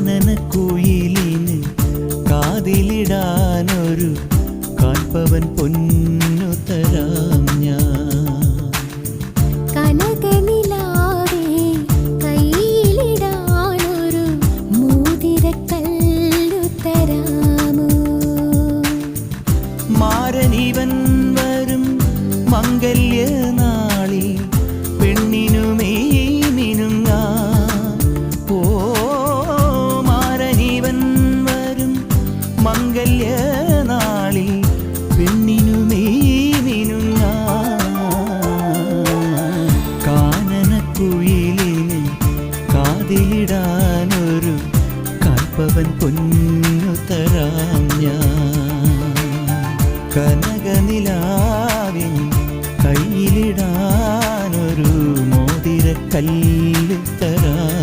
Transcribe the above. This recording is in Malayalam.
കാനനക്കുയിലിന് കാതിലിടാനൊരു കാൽപ്പവൻ പൊന്നു തരാം ഞാൻ. കനകനിലാവേ കയ്യിലിടാനൊരു മോതിരക്കല്ലു തരാമോ? മാരനിവൻ വരും മംഗല്യനാളിൽ പെണ്ണിനുമേ മിനുങ്ങാ. ഓ മാരനിവൻ വരും മംഗല്യനാളിൽ പെണ്ണിനുമേ മിനുങ്ങാ. കാനനക്കുയിലിന് കാതിലിടാനൊരു കാൽപ്പവൻ പൊന്നു തരാം ഞാൻ. കനകനിലാവിൻ കയ്യിലിടാനൊരു മോതിരക്കല്ല് തരാം.